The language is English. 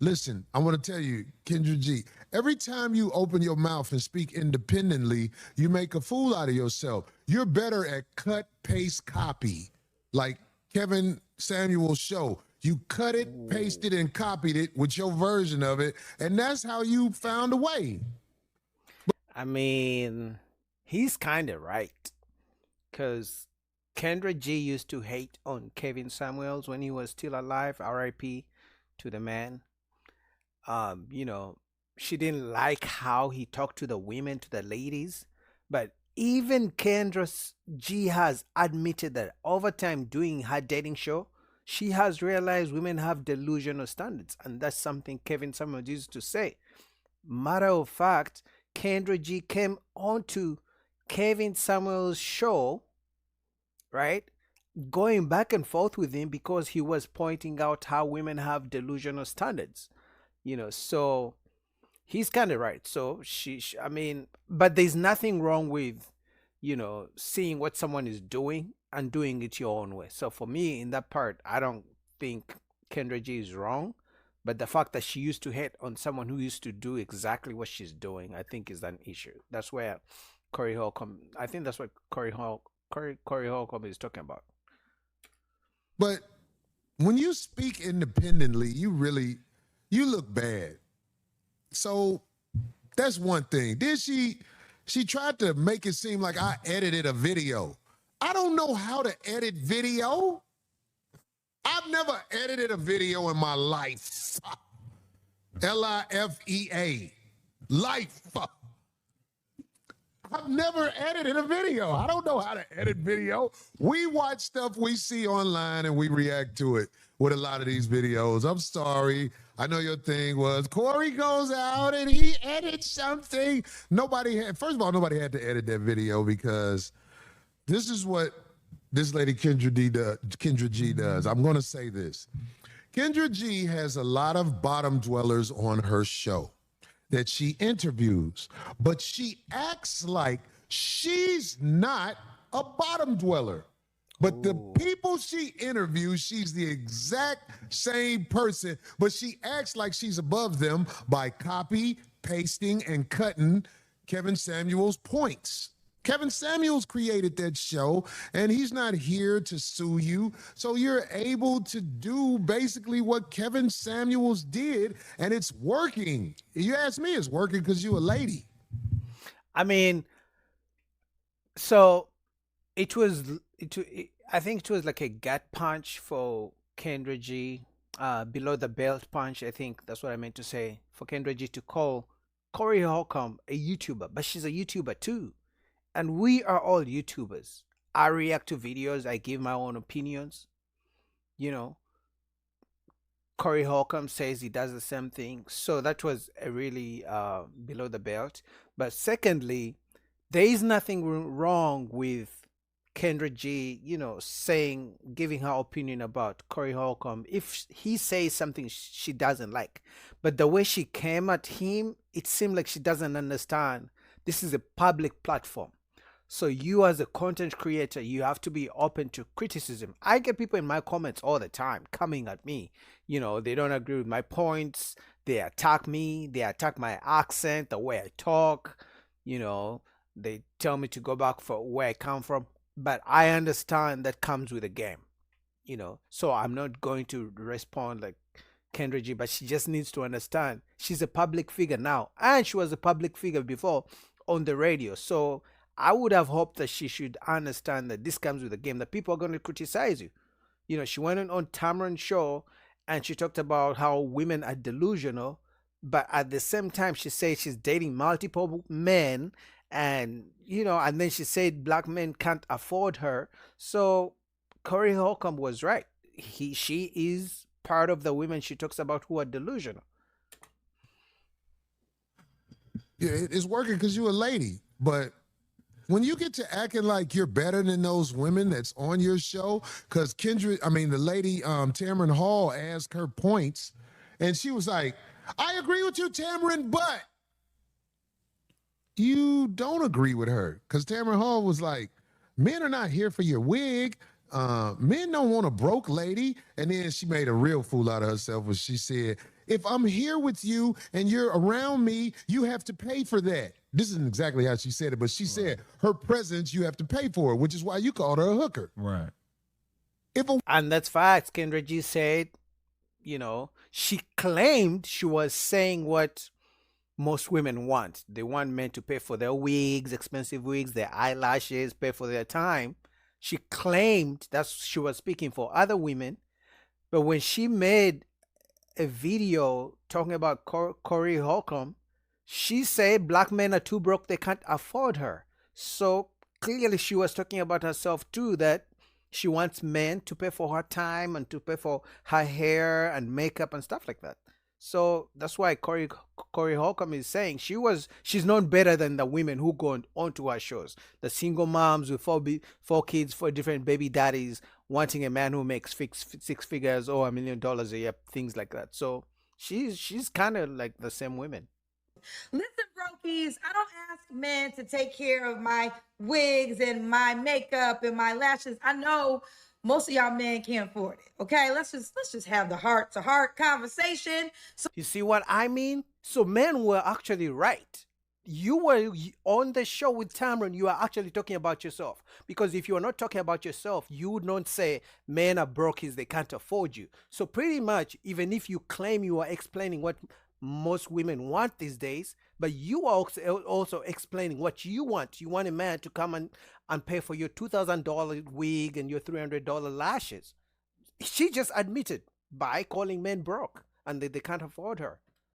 Listen, I want to tell you, Kendra G, every time you open your mouth and speak independently, you make a fool out of yourself. You're better at cut, paste, copy, like Kevin Samuel's show. You cut it, pasted, and copied it with your version of it, and that's how you found a way. I mean, he's kind of right. Because Kendra G used to hate on Kevin Samuels when he was still alive, RIP to the man. You know, she didn't like how he talked to the women, to the ladies. But even G has admitted that over time doing her dating show, she has realized women have delusional standards. And that's something Kevin Samuels used to say. Matter of fact, Kendra G came onto Kevin Samuels' show, right? Going back and forth with him because he was pointing out how women have delusional standards, so he's kind of right. So I mean, but there's nothing wrong with, seeing what someone is doing and doing it your own way. So for me, in that part, I don't think Kendra G is wrong. But the fact that she used to hate on someone who used to do exactly what she's doing, I think is an issue. That's where Corey Holcomb, I think that's what Corey Holcomb is talking about. But when you speak independently, you look bad. So that's one thing. Then she tried to make it seem like I edited a video. I don't know how to edit video. I've never edited a video in my life. Lifea. Life. I've never edited a video. I don't know how to edit video. We watch stuff we see online and we react to it with a lot of these videos. I'm sorry. I know your thing was Corey goes out and he edits something. First of all, nobody had to edit that video because this is what this lady Kendra G does. I'm going to say this. Kendra G has a lot of bottom dwellers on her show that she interviews, but she acts like she's not a bottom dweller. But the people she interviews, she's the exact same person, but she acts like she's above them by copy, pasting, and cutting Kevin Samuels' points. Kevin Samuels created that show, and he's not here to sue you. So you're able to do basically what Kevin Samuels did, and it's working. You ask me, it's working because you're a lady. I mean, so I think it was like a gut punch for Kendra G, below the belt punch. I think that's what I meant to say, for Kendra G to call Corey Holcomb a YouTuber, but she's a YouTuber too. And we are all YouTubers. I react to videos, I give my own opinions. You know, Corey Holcomb says he does the same thing. So that was a really below the belt. But secondly, there is nothing wrong with Kendra G, saying, giving her opinion about Corey Holcomb if he says something she doesn't like. But the way she came at him, it seemed like she doesn't understand. This is a public platform. So you as a content creator, you have to be open to criticism. I get people in my comments all the time coming at me. They don't agree with my points. They attack me. They attack my accent, the way I talk. They tell me to go back for where I come from. But I understand that comes with a game. So I'm not going to respond like Kendra G, but she just needs to understand she's a public figure now, and she was a public figure before on the radio. So I would have hoped that she should understand that this comes with a game, that people are going to criticize you. She went on Tamron's show and she talked about how women are delusional, but at the same time, she said she's dating multiple men, and then she said black men can't afford her. So Corey Holcomb was right. She is part of the women she talks about who are delusional. Yeah, it's working because you're a lady. But when you get to acting like you're better than those women that's on your show, because the lady Tamron Hall asked her points, and she was like, I agree with you, Tamron, but you don't agree with her. Because Tamron Hall was like, men are not here for your wig. Men don't want a broke lady. And then she made a real fool out of herself when she said, if I'm here with you and you're around me, you have to pay for that. This isn't exactly how she said it, but she said her presence, you have to pay for it, which is why you called her a hooker. Right. And that's facts. Kendra G said, she claimed she was saying what most women want. They want men to pay for their wigs, expensive wigs, their eyelashes, pay for their time. She claimed that she was speaking for other women. But when she made a video talking about Corey Holcomb, she said black men are too broke, they can't afford her. So clearly she was talking about herself too, that she wants men to pay for her time and to pay for her hair and makeup and stuff like that. So that's why Corey Holcomb is saying she's known better than the women who go onto her shows. The single moms with four kids, four different baby daddies, wanting a man who makes six figures or $1 million a year, things like that. So she's kind of like the same women. Listen, brokies, I don't ask men to take care of my wigs and my makeup and my lashes. I know most of y'all men can't afford it. Okay, let's just have the heart-to-heart conversation. So you see what I mean? So men were actually right. You were on the show with Tamron, you are actually talking about yourself. Because if you're not talking about yourself, you would not say men are broke, they can't afford you. So pretty much, even if you claim you are explaining what most women want these days, but you are also explaining what you want. You want a man to come and pay for your $2,000 wig and your $300 lashes. She just admitted by calling men broke and they can't afford her.